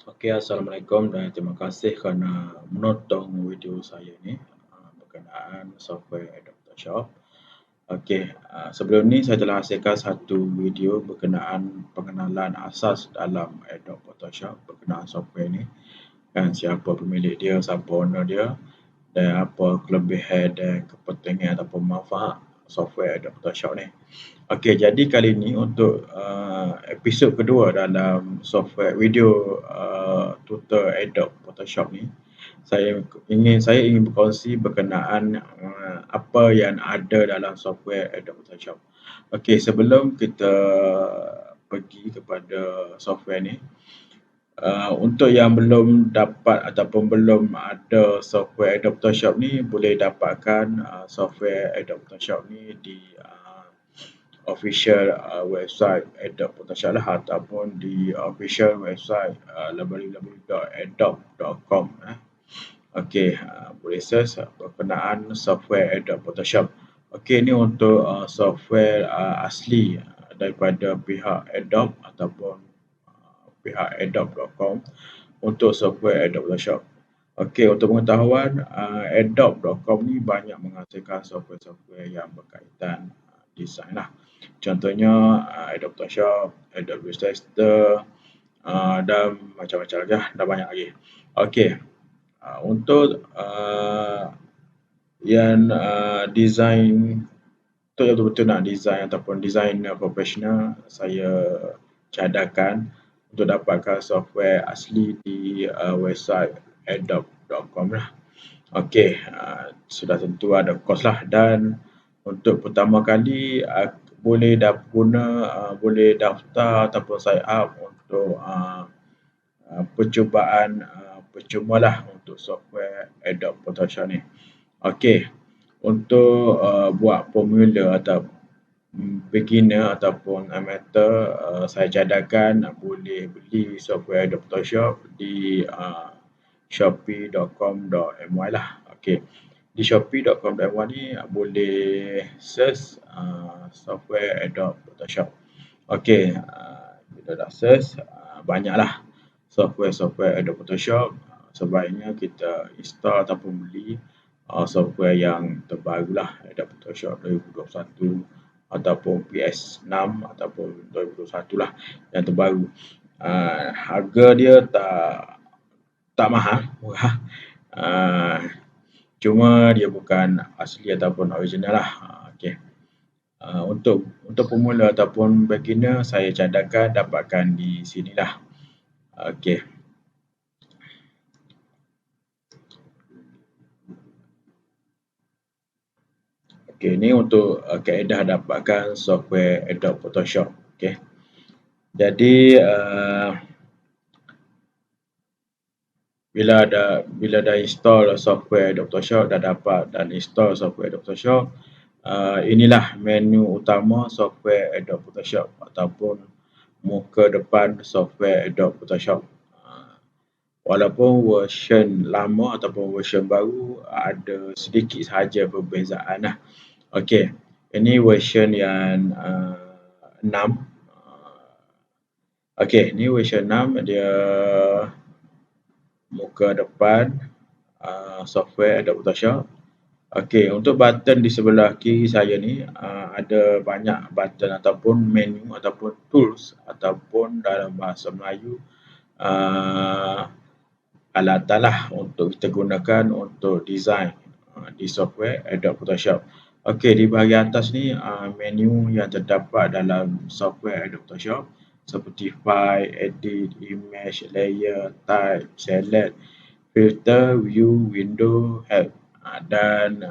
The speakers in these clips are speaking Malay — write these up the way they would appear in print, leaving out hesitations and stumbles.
Okey, Assalamualaikum dan terima kasih kerana menonton video saya ni berkenaan software Adobe Photoshop. Okey, sebelum ni saya telah hasilkan satu video berkenaan pengenalan asas dalam Adobe Photoshop berkenaan software ni dan siapa pemilik dia, siapa owner dia dan apa kelebihan dan kepentingan ataupun manfaat software Adobe Photoshop ni. Okey, jadi kali ini untuk episod kedua dalam software video tutor Adobe Photoshop ni, saya ingin berkongsi berkenaan apa yang ada dalam software Adobe Photoshop. Okey, sebelum kita pergi kepada software ni, untuk yang belum dapat ataupun belum ada software Adobe Photoshop ni, boleh dapatkan software Adobe Photoshop ni di official website Adobe Photoshop lah, ataupun di official website www.adobe.com. Okey, boleh search berkenaan software Adobe Photoshop. Okey, ini untuk software asli daripada pihak Adobe ataupun pihak adobe.com untuk software Adobe Photoshop. Okey, untuk pengetahuan, adobe.com ni banyak menghasilkan software-software yang berkaitan desain lah. Contohnya Adobe Photoshop, Adobe Illustrator dan macam-macam lagi lah, dah banyak lagi. Okey, untuk yang design, untuk yang betul-betul nak design ataupun designer profesional, saya cadangkan untuk dapatkan software asli di website adobe.com lah. Okey, sudah tentu ada kos lah, dan untuk pertama kali boleh boleh daftar ataupun sign up untuk percubaan percuma lah untuk software Adobe Photoshop ni. Okey, untuk buat pemula atau beginner ataupun amateur, saya cadangkan boleh beli software Adobe Photoshop di shopee.com.my lah. Okey, di shopee.com.my ni boleh search software Adobe Photoshop. Okey, kita dah search, banyaklah software Adobe Photoshop. Sebaiknya kita install ataupun beli software yang terbaru lah, Adobe Photoshop 2021 ataupun PS6 ataupun 2021 lah yang terbaru. Harga dia tak mahal, murah. Cuma dia bukan asli ataupun original lah. Okey. Untuk pemula ataupun beginner, saya cadangkan dapatkan di sinilah. Okey. Okey, ini untuk kaedah dapatkan software Adobe Photoshop. Okey. Jadi bila dah install software Adobe Photoshop, dah dapat dan install software Adobe Photoshop, inilah menu utama software Adobe Photoshop ataupun muka depan software Adobe Photoshop. Walaupun version lama ataupun version baru ada sedikit sahaja perbezaan lah. Okey, ini version yang 6. Okey, ini version 6, dia muka depan software Adobe Photoshop. Okey, untuk button di sebelah kiri saya ni ada banyak button ataupun menu ataupun tools ataupun dalam bahasa Melayu alatan lah untuk kita gunakan untuk design di software Adobe Photoshop. Okey, di bahagian atas ni menu yang terdapat dalam software Adobe Photoshop seperti file, edit, image, layer, type, select, filter, view, window, help. Dan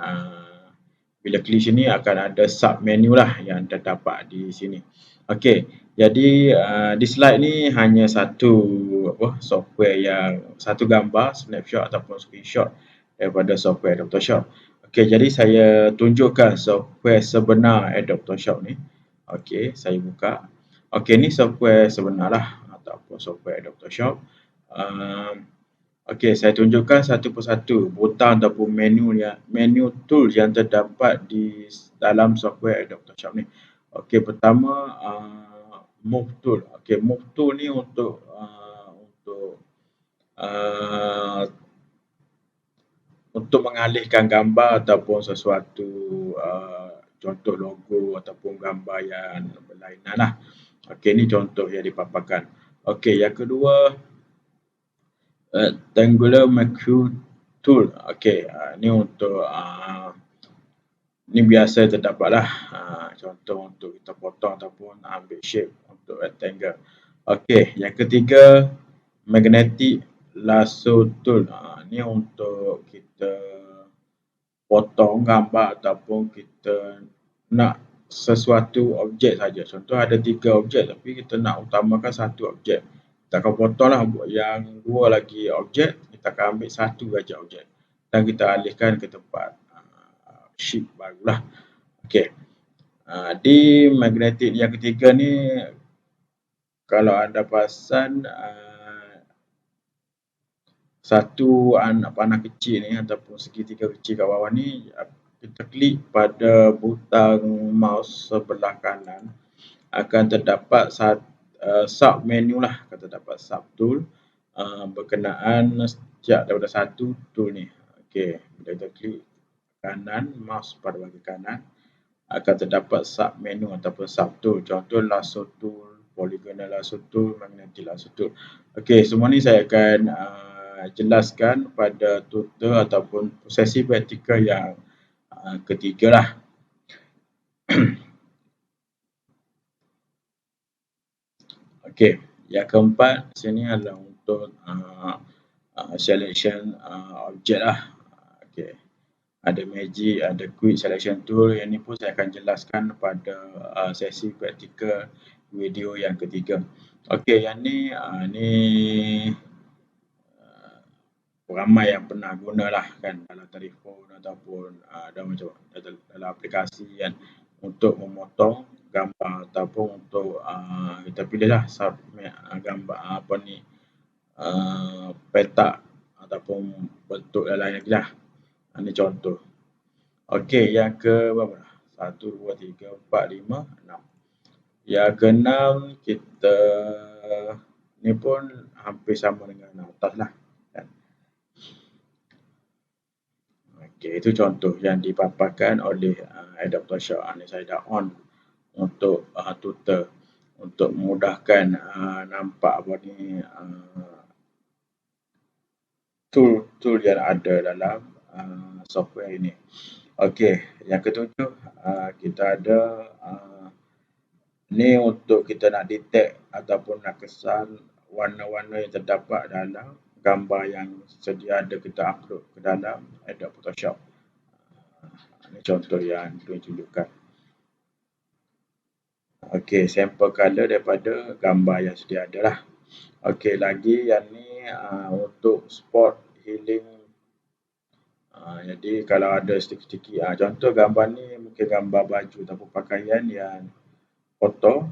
bila klik sini akan ada sub menu lah yang terdapat di sini. Okey, jadi di slide ni hanya satu software yang satu gambar, snapshot ataupun screenshot daripada software Adobe Photoshop. Okey, jadi saya tunjukkan software sebenar Adobe Photoshop ni. Okey, saya buka. Okey, ni software sebenar lah ataupun software Adobe Photoshop. Okey, saya tunjukkan satu persatu butang ataupun menu tool yang terdapat di dalam software Adobe Photoshop ni. Okey, pertama move tool. Okey, move tool ni untuk untuk mengalihkan gambar ataupun sesuatu contoh logo ataupun gambar yang berlainan lah. Okey, ni contoh yang dipaparkan. Okey, yang kedua, Rectangular Macro Tool. Okey, ni untuk ni biasa terdapat lah. Contoh untuk kita potong ataupun ambil shape untuk rectangle. Okey, yang ketiga, Magnetic Lasso Tool. Ni untuk kita potong gambar ataupun kita nak sesuatu objek saja. Contoh ada 3 objek tapi kita nak utamakan satu objek. Kita akan potonglah yang 2 lagi objek, kita akan ambil satu saja objek dan kita alihkan ke tempat sheet barulah. Okey. Di magnetik yang ketiga ni, kalau anda perasan satu panah kecil ni ataupun segitiga kecil kat bawah ni, kita klik pada butang mouse sebelah kanan, akan terdapat sub menu lah, akan terdapat sub tool berkenaan sejak daripada satu tool ni. Okey, bila kita klik kanan, mouse pada bahagian kanan, akan terdapat sub menu ataupun sub tool. Contoh lasso tool, polygonal lasso tool, magnetic lasso tool. Okey, semua ni saya akan jelaskan pada tutor ataupun sesi praktikal yang ketiga lah. Okey, yang keempat sini adalah untuk selection objek lah. Okey, ada magic, ada quick selection tool. Yang ni pun saya akan jelaskan pada sesi praktikal video yang ketiga. Okey, yang ni ramai yang pernah guna lah kan dalam telefon ataupun dalam aplikasi kan, untuk memotong gambar ataupun untuk kita pilihlah gambar petak ataupun bentuk yang lain lagi lah. Ini contoh. Okey, yang ke berapa dah? 1, 2, 3, 4, 5, 6. Yang ke-6 kita ni pun hampir sama dengan atas lah. Okey, itu contoh yang dipaparkan oleh Adaptor Shop. Ini saya dah on untuk tutor untuk memudahkan nampak apa ni tool yang ada dalam software ini. Okey, yang ketujuh kita ada ni untuk kita nak detect ataupun nak kesan warna-warna yang terdapat dalam gambar yang sedia ada kita upload ke dalam Adobe Photoshop. Ini contoh yang ditunjukkan. Okey, sampel color daripada gambar yang sedia ada lah. Okey, lagi yang ni untuk spot healing. Jadi kalau ada sticky-sticky, contoh gambar ni mungkin gambar baju ataupun pakaian yang kotor.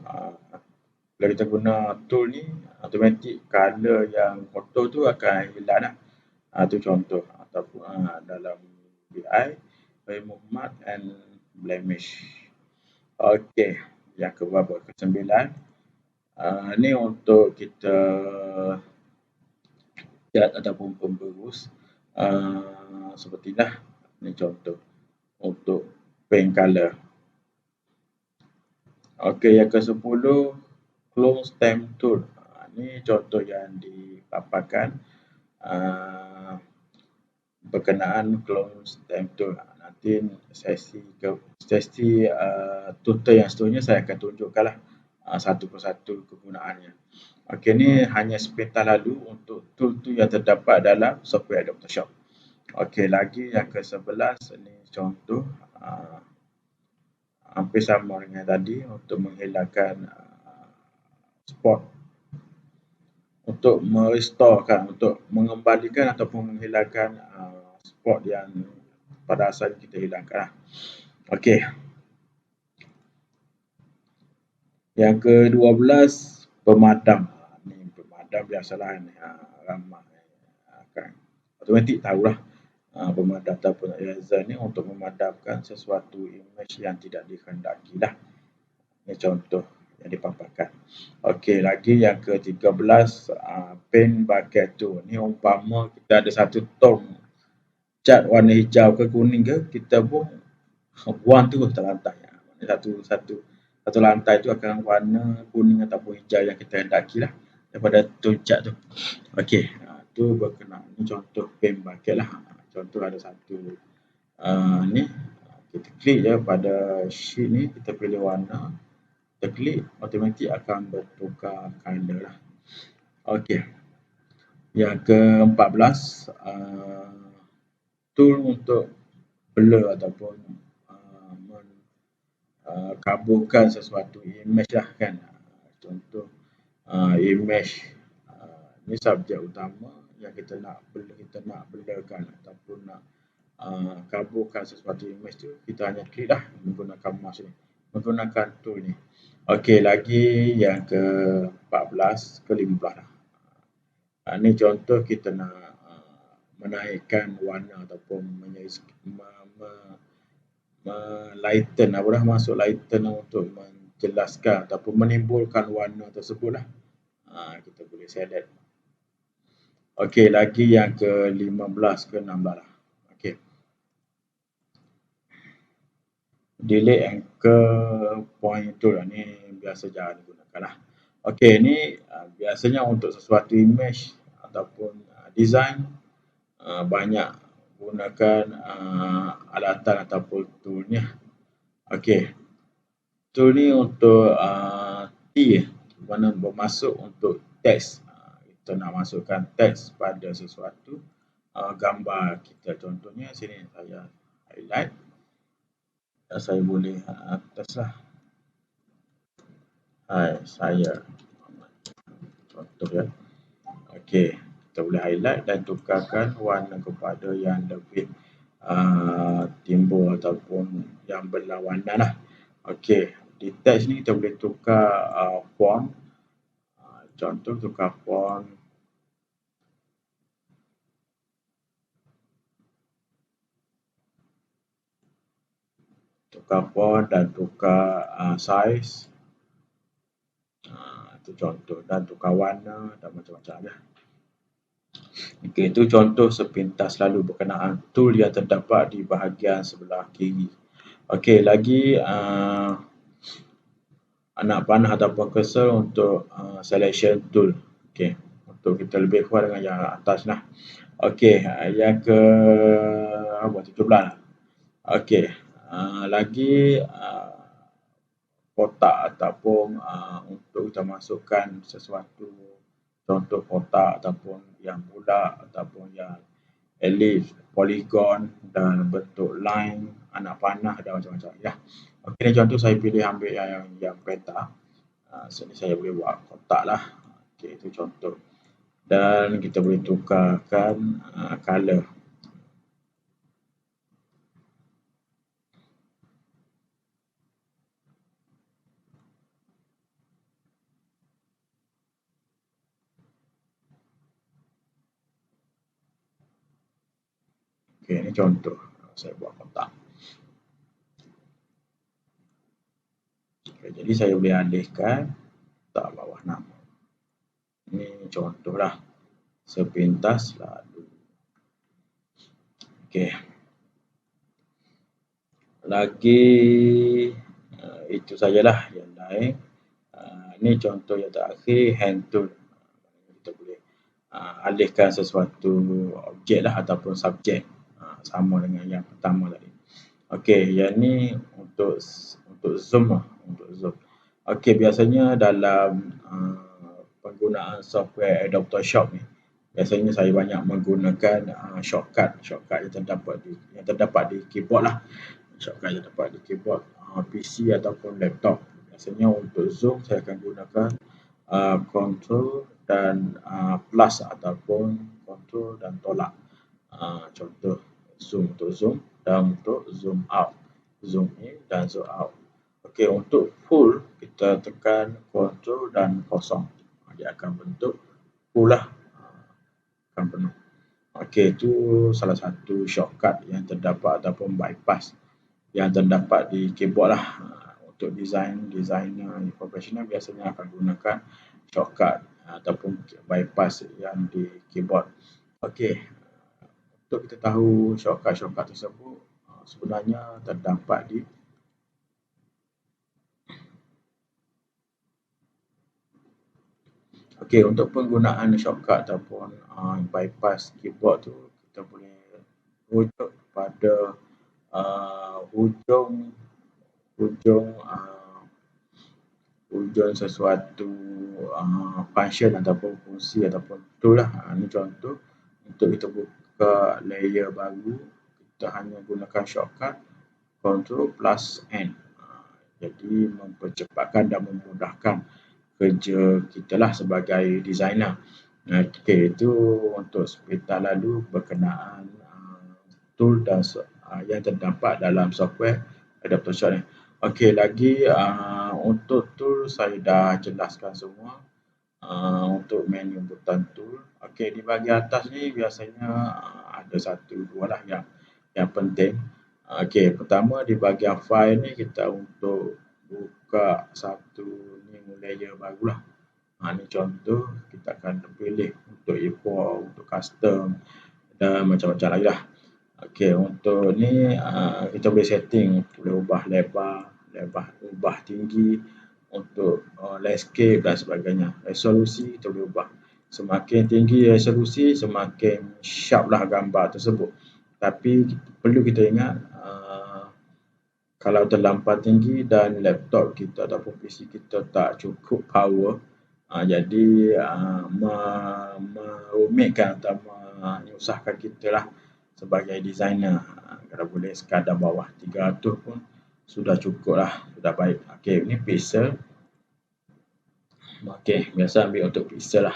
Bila kita guna tool ni, automatik color yang kotor tu akan hilang lah. Itu contoh ataupun dalam BI, remove mark and blemish. Okey, yang ke-9 ni untuk kita cat ataupun pemberus seperti inilah. Ini contoh untuk paint color. Okey, yang ke-10 clone stamp tool. Ini contoh yang dipaparkan berkenaan clone stamp tool. Nanti sesi tutor yang seterusnya saya akan tunjukkanlah satu persatu kegunaannya. Okey, ni hanya sepintas lalu untuk tool yang terdapat dalam software Adobe Photoshop. Okey, lagi yang ke-11 ini contoh hampir sama dengan tadi untuk menghilangkan spot, untuk merestorekan, untuk mengembalikan ataupun menghilangkan spot yang pada asalnya kita hilangkan. Okey. Yang ke-12 pemadam. Ni pemadam biasalah ni, ramai akan automatik tahulah pemadam ataupun eraser ni untuk memadamkan sesuatu image yang tidak dikehendaki lah. Ini contoh yang dipaparkan. Okey, lagi yang ke-13, pen bucket tool. Ni umpama kita ada satu tong cat warna hijau ke kuning ke, kita pun buang terus atas lantai. Satu lantai tu akan warna kuning ataupun hijau yang kita hendaki lah daripada tong cat tu. Okey, tu berkenaan ni contoh pen bucket lah. Contoh ada satu ni kita klik je pada sheet ni, kita pilih warna, kita klik, automatik akan bertukar color lah. Okey, yang ke-14, tool untuk blur ataupun kaburkan sesuatu image lah kan. Contoh image ni subjek utama yang kita nak blurkan ataupun nak kaburkan sesuatu image tu, kita hanya klik lah menggunakan mouse ni, menggunakan tool ni. Okey, lagi yang ke-14, ke-15 lah. Ni contoh kita nak menaikkan warna ataupun lighten masuk lighten untuk menjelaskan ataupun menimbulkan warna tersebut lah. Kita boleh select. Okey, lagi yang ke-15, ke-16 lah. Okey. Delete anchor point tool lah. Ni biasa jarang digunakan lah. Okey, ni biasanya untuk sesuatu image ataupun design banyak gunakan alatan ataupun tool ni. Okey, tool ni untuk T, mana bermaksud untuk teks. Kita nak masukkan teks pada sesuatu gambar kita. Contohnya sini saya highlight, saya boleh atas lah. Hai, saya contoh ya. Okey, kita boleh highlight dan tukarkan warna kepada yang lebih timbul ataupun yang berlawanan lah. Okey, di teks ni kita boleh tukar font. Contoh tukar font. Tukar font dan tukar size. Itu contoh, dan tukar warna dan macam-macam ya. Okey, itu contoh sepintas lalu berkenaan tool yang terdapat di bahagian sebelah kiri. Okey, lagi anak panah ataupun cursor untuk selection tool. Okey, untuk kita lebih kuat dengan yang atas lah. Okey, yang ke-17. Okey, lagi kotak ataupun untuk kita masukkan sesuatu, contoh kotak ataupun yang bulat ataupun yang ellipse, polygon dan bentuk line, anak panah dan macam-macam ya. Okey, ni contoh saya pilih ambil yang peta. Sini saya boleh buat kotak lah. Okey, itu contoh. Dan kita boleh tukarkan color. Okey, ini contoh saya buat kotak. Okay, jadi saya boleh alihkan kotak bawah nama. Ini contoh lah sepintas lalu. Okey. Lagi itu sajalah, yang lain. Ini contoh yang terakhir, hand tool. Kita boleh alihkan sesuatu objek lah ataupun subjek, sama dengan yang pertama tadi. Okey, yang ni untuk zoom lah, untuk zoom. Okey, biasanya dalam penggunaan software Adobe Photoshop ni, biasanya saya banyak menggunakan shortcut yang terdapat di keyboard lah. Shortcut yang terdapat di keyboard PC ataupun laptop. Biasanya untuk zoom saya akan gunakan control dan plus ataupun control dan tolak. Contoh zoom untuk zoom dan untuk zoom out, zoom in dan zoom out. Okey, untuk full kita tekan control dan kosong, dia akan bentuk full lah, akan penuh. Okey, itu salah satu shortcut yang terdapat ataupun bypass yang terdapat di keyboard lah, untuk designer profesional biasanya akan gunakan shortcut ataupun bypass yang di keyboard. Okey, untuk kita tahu shortcut tersebut sebenarnya terdapat di untuk penggunaan shortcut ataupun bypass keyboard tu kita boleh rujuk pada hujung sesuatu function ataupun fungsi ataupun tool lah. Ini contoh untuk kita buka layer baru, kita hanya gunakan shortcut Ctrl plus N. Jadi mempercepatkan dan memudahkan kerja kita lah sebagai designer. Okey, itu untuk sebentar lalu berkenaan tool dan yang terdapat dalam software Adobe Photoshop ni. Okey, lagi untuk tool saya dah jelaskan semua. Untuk menu butang tool. Okey, di bahagian atas ni biasanya ada satu dua lah yang penting. Okey, pertama di bahagian file ni kita untuk buka satu new layer barulah. Ni contoh kita akan pilih untuk import, untuk custom dan macam-macam lagi lah. Okey, untuk ni kita boleh setting, boleh ubah lebar, ubah tinggi, untuk landscape dan sebagainya. Resolusi kita boleh ubah. Semakin tinggi resolusi, semakin sharp lah gambar tersebut. Tapi perlu kita ingat, kalau terlampau tinggi dan laptop kita ataupun PC kita tak cukup power, jadi merumitkan atau menyusahkan kita lah sebagai designer. Kalau boleh sekadar bawah 300 pun sudah cukup lah, sudah baik. Okey, ini pixel. Okey, biasa ambil untuk pixel lah.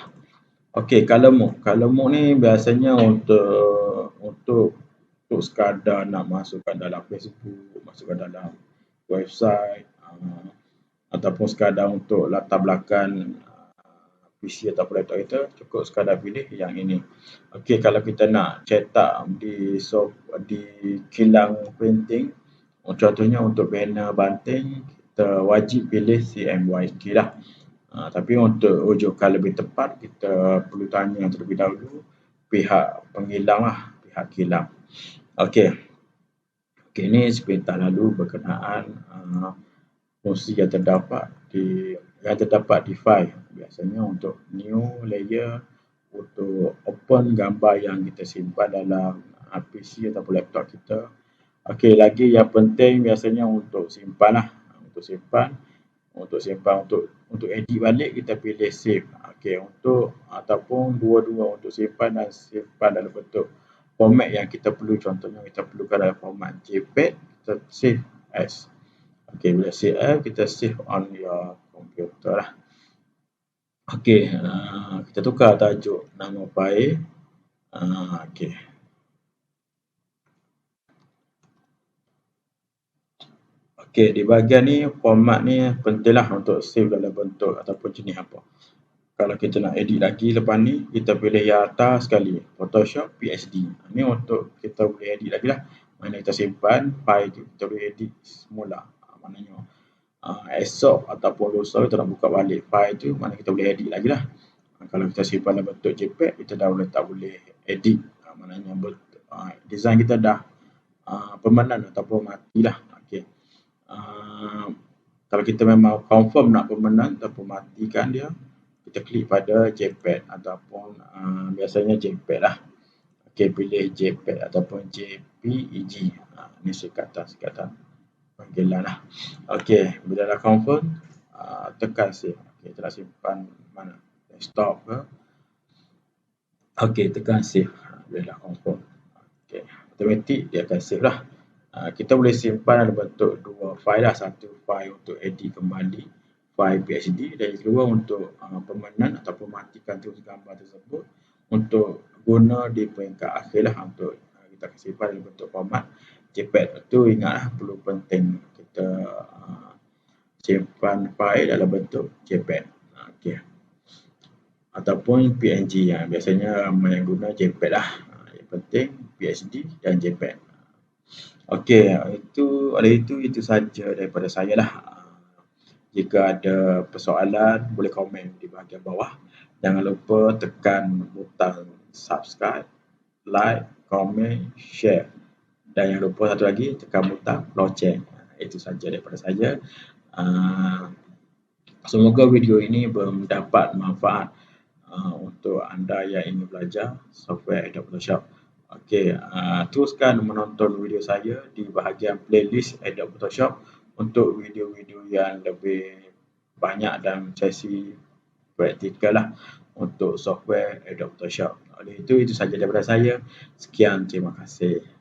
Okey, color mode ni biasanya untuk sekadar nak masukkan dalam Facebook, masukkan dalam website, ataupun sekadar untuk latar belakang PC ataupun laptop kita, cukup sekadar pilih yang ini. Okey, kalau kita nak cetak di kilang printing, contohnya untuk banner banting, kita wajib pilih CMYK lah. Tapi untuk rujukan lebih tepat, kita perlu tanya terlebih dahulu pihak penghilang lah, pihak kilang. Okey, ini sebentar lalu berkenaan fungsi yang terdapat di file. Biasanya untuk new layer, untuk open gambar yang kita simpan dalam PC ataupun laptop kita. Okey, lagi yang penting biasanya untuk simpan lah. Untuk edit balik kita pilih save. Okey, ataupun dua-dua, untuk simpan dan simpan dalam bentuk format yang kita perlu. Contohnya kita perlukan dalam format JPEG, kita save as. Okey, bila save as, kita save on your computer lah. Okey, kita tukar tajuk nama file. Okey. Okey, di bahagian ni format ni pentinglah untuk save dalam bentuk ataupun jenis apa. Kalau kita nak edit lagi lepas ni, kita pilih yang atas sekali, Photoshop PSD. Ni untuk kita boleh edit lagi lah. Mana kita simpan file tu, kita boleh edit semula. Maknanya esok ataupun lusa kita nak buka balik file tu, mana kita boleh edit lagi lah. Kalau kita simpan dalam bentuk JPEG, kita dah tak boleh edit. Maknanya design kita dah permanen ataupun mati lah. Okey. Kalau kita memang confirm nak permanen ataupun matikan dia, kita klik pada JPEG ataupun biasanya JPEG lah. Okey, pilih JPEG ataupun JPEG. Ini singkatan panggilan lah. Okey, bila dah confirm, tekan save. Okey, kita nak simpan mana? Desktop ke? Okey, tekan save. Bila dah confirm. Okey, automatik dia akan save lah. Kita boleh simpan dalam bentuk dua file lah. Satu file untuk edit kembali, file PSD, dan kedua untuk permanen ataupun matikan terus gambar tersebut untuk guna di peringkat akhir lah, untuk kita akan simpan dalam bentuk format JPEG. Itu ingatlah, perlu penting kita simpan file dalam bentuk JPEG. Okey. Ataupun PNG, biasanya ramai yang guna JPEG lah. Yang penting PSD dan JPEG. Okey, itu saja daripada saya lah. Jika ada persoalan, boleh komen di bahagian bawah. Jangan lupa tekan butang subscribe, like, komen, share. Dan jangan lupa satu lagi, tekan butang loceng. Itu saja daripada saya. Semoga video ini mendapat manfaat untuk anda yang ingin belajar software Adobe Photoshop. Okey, teruskan menonton video saya di bahagian playlist Adobe Photoshop untuk video-video yang lebih banyak dan sesi praktikal lah untuk software Adobe Photoshop. Oleh itu saja daripada saya. Sekian, terima kasih.